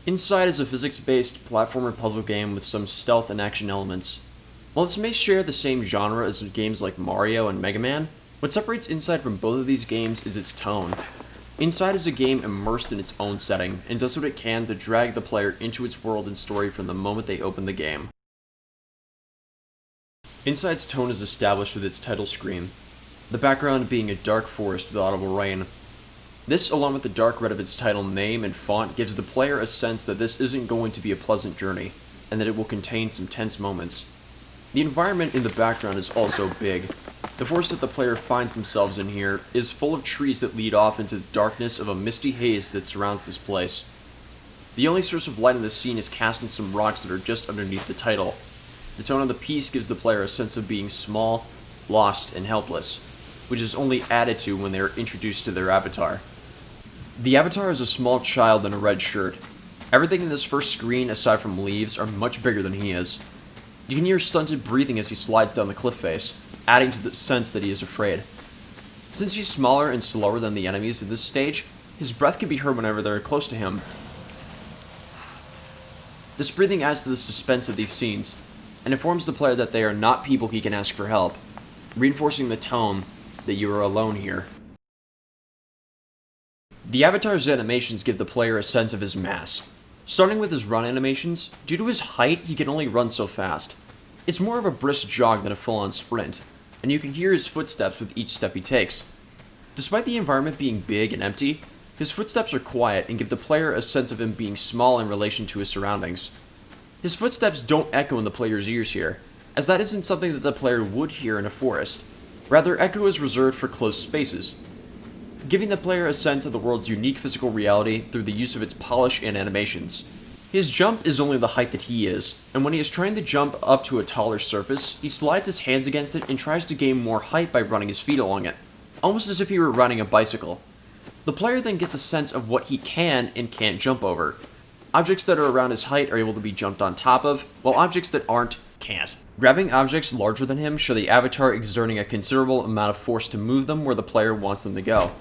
Inside is a physics-based platformer puzzle game with some stealth and action elements. While this may share the same genre as games like Mario and Mega Man, what separates Inside from both of these games is its tone. Inside is a game immersed in its own setting, and does what it can to drag the player into its world and story from the moment they open the game. Inside's tone is established with its title screen, the background being a dark forest with audible rain. This, along with the dark red of its title name and font, gives the player a sense that this isn't going to be a pleasant journey, and that it will contain some tense moments. The environment in the background is also big. The forest that the player finds themselves in here is full of trees that lead off into the darkness of a misty haze that surrounds this place. The only source of light in the scene is cast in some rocks that are just underneath the title. The tone of the piece gives the player a sense of being small, lost, and helpless, which is only added to when they are introduced to their avatar. The avatar is a small child in a red shirt. Everything in this first screen, aside from leaves, are much bigger than he is. You can hear stunted breathing as he slides down the cliff face, adding to the sense that he is afraid. Since he's smaller and slower than the enemies in this stage, his breath can be heard whenever they're close to him. This breathing adds to the suspense of these scenes, and informs the player that they are not people he can ask for help, reinforcing the tone that you are alone here. The avatar's animations give the player a sense of his mass. Starting with his run animations, due to his height, he can only run so fast. It's more of a brisk jog than a full-on sprint, and you can hear his footsteps with each step he takes. Despite the environment being big and empty, his footsteps are quiet and give the player a sense of him being small in relation to his surroundings. His footsteps don't echo in the player's ears here, as that isn't something that the player would hear in a forest. Rather, echo is reserved for closed spaces, giving the player a sense of the world's unique physical reality through the use of its polish and animations. His jump is only the height that he is, and when he is trying to jump up to a taller surface, he slides his hands against it and tries to gain more height by running his feet along it, almost as if he were riding a bicycle. The player then gets a sense of what he can and can't jump over. Objects that are around his height are able to be jumped on top of, while objects that aren't can't. Grabbing objects larger than him show the avatar exerting a considerable amount of force to move them where the player wants them to go.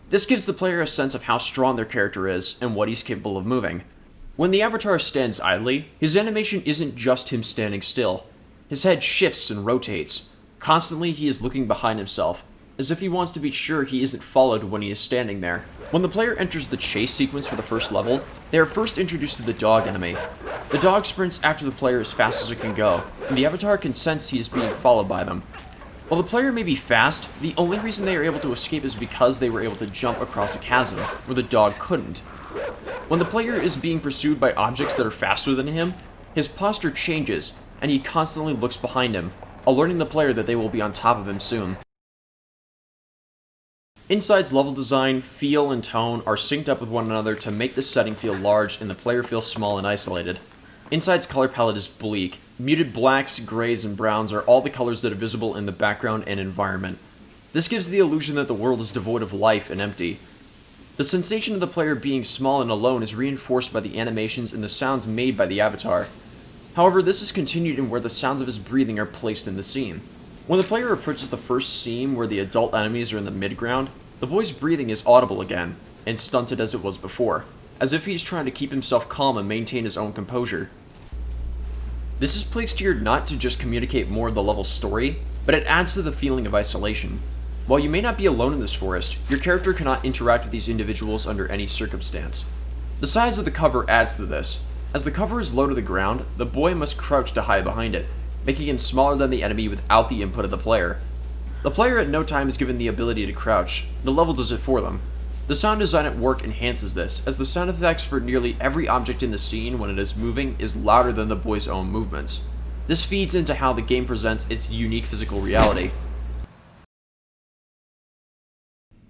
This gives the player a sense of how strong their character is and what he's capable of moving. When the avatar stands idly, his animation isn't just him standing still. His head shifts and rotates. Constantly he is looking behind himself, as if he wants to be sure he isn't followed when he is standing there. When the player enters the chase sequence for the first level, they are first introduced to the dog enemy. The dog sprints after the player as fast as it can go, and the avatar can sense he is being followed by them. While the player may be fast, the only reason they are able to escape is because they were able to jump across a chasm, where the dog couldn't. When the player is being pursued by objects that are faster than him, his posture changes, and he constantly looks behind him, alerting the player that they will be on top of him soon. Inside's level design, feel, and tone are synced up with one another to make the setting feel large and the player feel small and isolated. Inside's color palette is bleak. Muted blacks, grays, and browns are all the colors that are visible in the background and environment. This gives the illusion that the world is devoid of life and empty. The sensation of the player being small and alone is reinforced by the animations and the sounds made by the avatar. However, this is continued in where the sounds of his breathing are placed in the scene. When the player approaches the first scene where the adult enemies are in the midground, the boy's breathing is audible again, and stunted as it was before, as if he's trying to keep himself calm and maintain his own composure. This is placed here not to just communicate more of the level's story, but it adds to the feeling of isolation. While you may not be alone in this forest, your character cannot interact with these individuals under any circumstance. The size of the cover adds to this. As the cover is low to the ground, the boy must crouch to hide behind it, making him smaller than the enemy without the input of the player. The player at no time is given the ability to crouch, the level does it for them. The sound design at work enhances this, as the sound effects for nearly every object in the scene when it is moving is louder than the boy's own movements. This feeds into how the game presents its unique physical reality.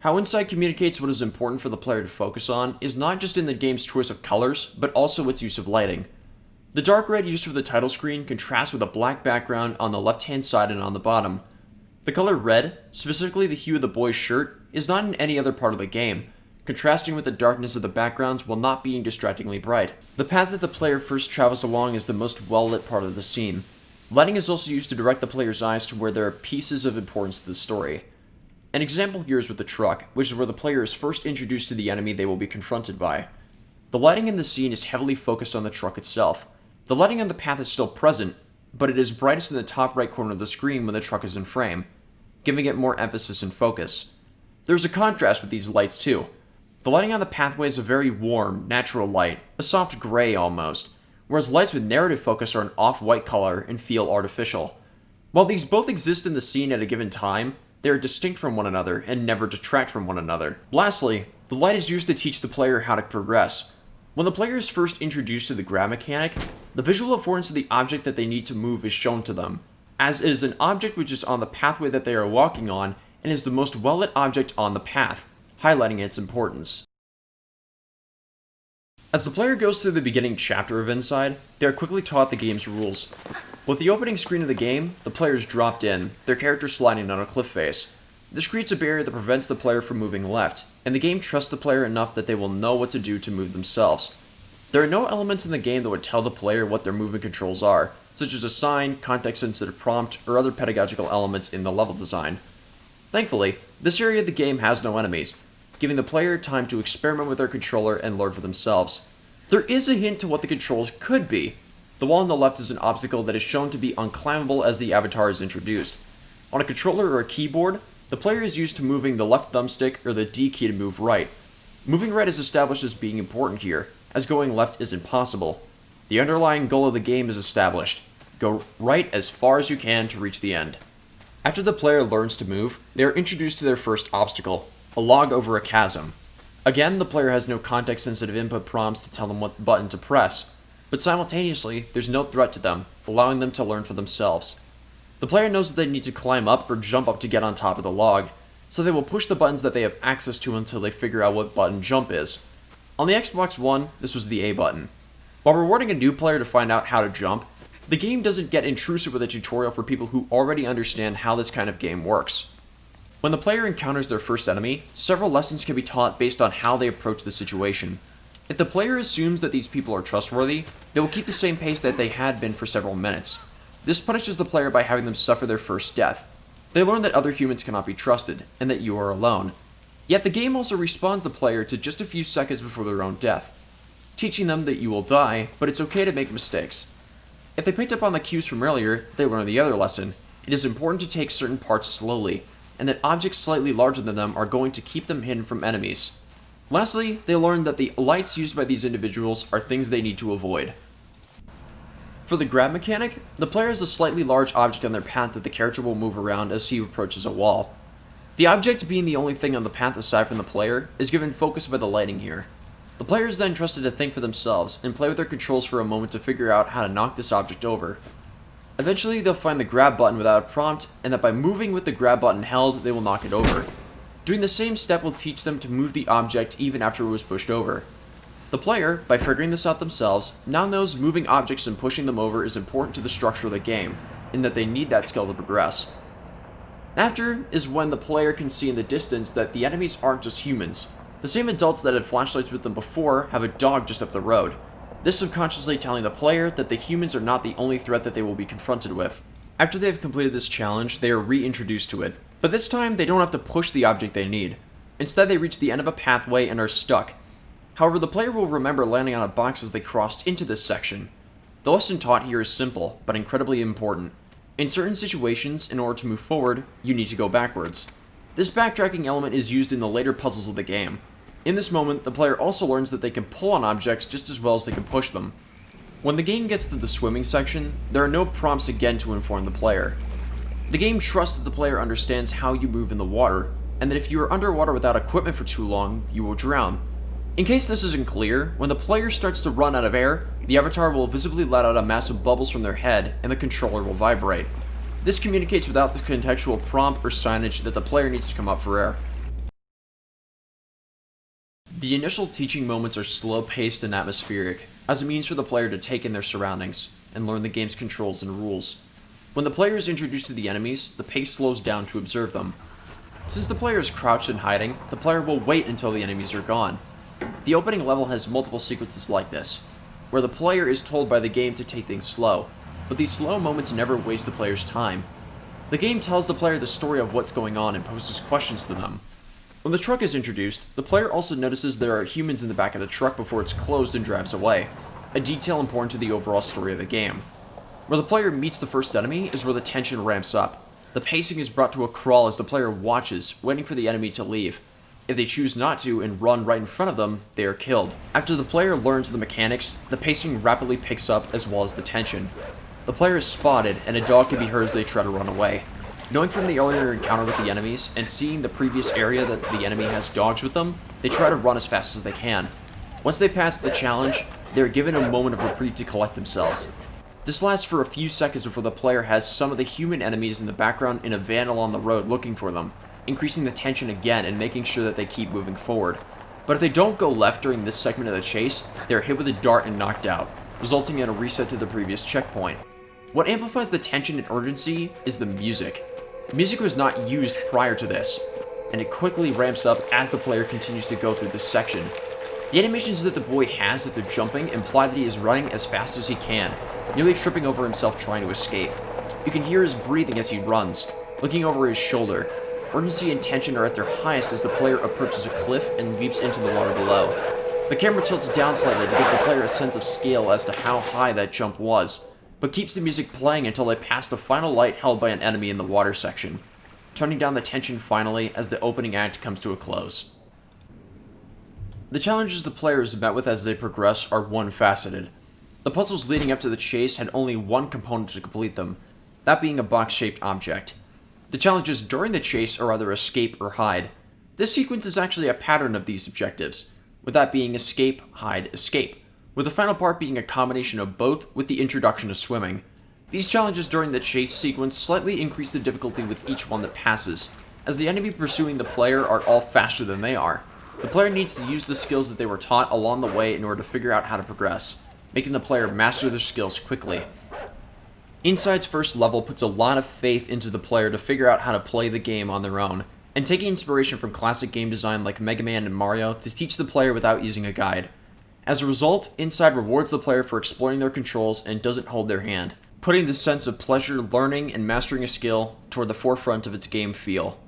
How Inside communicates what is important for the player to focus on is not just in the game's choice of colors, but also its use of lighting. The dark red used for the title screen contrasts with a black background on the left-hand side and on the bottom. The color red, specifically the hue of the boy's shirt, is not in any other part of the game, contrasting with the darkness of the backgrounds while not being distractingly bright. The path that the player first travels along is the most well-lit part of the scene. Lighting is also used to direct the player's eyes to where there are pieces of importance to the story. An example here is with the truck, which is where the player is first introduced to the enemy they will be confronted by. The lighting in the scene is heavily focused on the truck itself. The lighting on the path is still present, but it is brightest in the top right corner of the screen when the truck is in frame, giving it more emphasis and focus. There's a contrast with these lights too. The lighting on the pathway is a very warm, natural light, a soft gray almost, whereas lights with narrative focus are an off-white color and feel artificial. While these both exist in the scene at a given time, they are distinct from one another and never detract from one another. Lastly, the light is used to teach the player how to progress. When the player is first introduced to the grab mechanic, the visual affordances of the object that they need to move is shown to them, as it is an object which is on the pathway that they are walking on and is the most well-lit object on the path, highlighting its importance. As the player goes through the beginning chapter of Inside, they are quickly taught the game's rules. With the opening screen of the game, the player is dropped in, their character sliding on a cliff face. This creates a barrier that prevents the player from moving left, and the game trusts the player enough that they will know what to do to move themselves. There are no elements in the game that would tell the player what their movement controls are, such as a sign, context-sensitive prompt, or other pedagogical elements in the level design. Thankfully, this area of the game has no enemies, giving the player time to experiment with their controller and learn for themselves. There is a hint to what the controls could be. The wall on the left is an obstacle that is shown to be unclimbable as the avatar is introduced. On a controller or a keyboard, the player is used to moving the left thumbstick or the D key to move right. Moving right is established as being important here, as going left is impossible. The underlying goal of the game is established. Go right as far as you can to reach the end. After the player learns to move, they are introduced to their first obstacle, a log over a chasm. Again, the player has no context-sensitive input prompts to tell them what button to press, but simultaneously, there's no threat to them, allowing them to learn for themselves. The player knows that they need to climb up or jump up to get on top of the log, so they will push the buttons that they have access to until they figure out what button jump is. On the Xbox One, this was the A button. While rewarding a new player to find out how to jump, the game doesn't get intrusive with a tutorial for people who already understand how this kind of game works. When the player encounters their first enemy, several lessons can be taught based on how they approach the situation. If the player assumes that these people are trustworthy, they will keep the same pace that they had been for several minutes. This punishes the player by having them suffer their first death. They learn that other humans cannot be trusted, and that you are alone. Yet the game also respawns the player to just a few seconds before their own death, teaching them that you will die, but it's okay to make mistakes. If they picked up on the cues from earlier, they learn the other lesson. It is important to take certain parts slowly, and that objects slightly larger than them are going to keep them hidden from enemies. Lastly, they learn that the lights used by these individuals are things they need to avoid. For the grab mechanic, the player has a slightly large object on their path that the character will move around as he approaches a wall. The object, being the only thing on the path aside from the player, is given focus by the lighting here. The player is then trusted to think for themselves and play with their controls for a moment to figure out how to knock this object over. Eventually, they'll find the grab button without a prompt, and that by moving with the grab button held, they will knock it over. Doing the same step will teach them to move the object even after it was pushed over. The player, by figuring this out themselves, now knows moving objects and pushing them over is important to the structure of the game, and that they need that skill to progress. After is when the player can see in the distance that the enemies aren't just humans. The same adults that had flashlights with them before have a dog just up the road. This subconsciously telling the player that the humans are not the only threat that they will be confronted with. After they have completed this challenge, they are reintroduced to it. But this time, they don't have to push the object they need. Instead, they reach the end of a pathway and are stuck. However, the player will remember landing on a box as they crossed into this section. The lesson taught here is simple, but incredibly important. In certain situations, in order to move forward, you need to go backwards. This backtracking element is used in the later puzzles of the game. In this moment, the player also learns that they can pull on objects just as well as they can push them. When the game gets to the swimming section, there are no prompts again to inform the player. The game trusts that the player understands how you move in the water, and that if you are underwater without equipment for too long, you will drown. In case this isn't clear, when the player starts to run out of air, the avatar will visibly let out a mass of bubbles from their head, and the controller will vibrate. This communicates without the contextual prompt or signage that the player needs to come up for air. The initial teaching moments are slow-paced and atmospheric, as a means for the player to take in their surroundings, and learn the game's controls and rules. When the player is introduced to the enemies, the pace slows down to observe them. Since the player is crouched and hiding, the player will wait until the enemies are gone. The opening level has multiple sequences like this, where the player is told by the game to take things slow, but these slow moments never waste the player's time. The game tells the player the story of what's going on and poses questions to them. When the truck is introduced, the player also notices there are humans in the back of the truck before it's closed and drives away, a detail important to the overall story of the game. Where the player meets the first enemy is where the tension ramps up. The pacing is brought to a crawl as the player watches, waiting for the enemy to leave. If they choose not to and run right in front of them, they are killed. After the player learns the mechanics, the pacing rapidly picks up as well as the tension. The player is spotted, and a dog can be heard as they try to run away. Knowing from the earlier encounter with the enemies, and seeing the previous area that the enemy has dogs with them, they try to run as fast as they can. Once they pass the challenge, they are given a moment of reprieve to collect themselves. This lasts for a few seconds before the player has some of the human enemies in the background in a van along the road looking for them, increasing the tension again and making sure that they keep moving forward. But if they don't go left during this segment of the chase, they are hit with a dart and knocked out, resulting in a reset to the previous checkpoint. What amplifies the tension and urgency is the music. Music was not used prior to this, and it quickly ramps up as the player continues to go through this section. The animations that the boy has as they're jumping imply that he is running as fast as he can, nearly tripping over himself trying to escape. You can hear his breathing as he runs, looking over his shoulder. Urgency and tension are at their highest as the player approaches a cliff and leaps into the water below. The camera tilts down slightly to give the player a sense of scale as to how high that jump was, but keeps the music playing until they pass the final light held by an enemy in the water section, turning down the tension finally as the opening act comes to a close. The challenges the player is met with as they progress are one-faceted. The puzzles leading up to the chase had only one component to complete them, that being a box-shaped object. The challenges during the chase are either escape or hide. This sequence is actually a pattern of these objectives, with that being escape, hide, escape, with the final part being a combination of both with the introduction of swimming. These challenges during the chase sequence slightly increase the difficulty with each one that passes, as the enemy pursuing the player are all faster than they are. The player needs to use the skills that they were taught along the way in order to figure out how to progress, making the player master their skills quickly. Inside's first level puts a lot of faith into the player to figure out how to play the game on their own, and taking inspiration from classic game design like Mega Man and Mario to teach the player without using a guide. As a result, Inside rewards the player for exploring their controls and doesn't hold their hand, putting the sense of pleasure learning and mastering a skill toward the forefront of its game feel.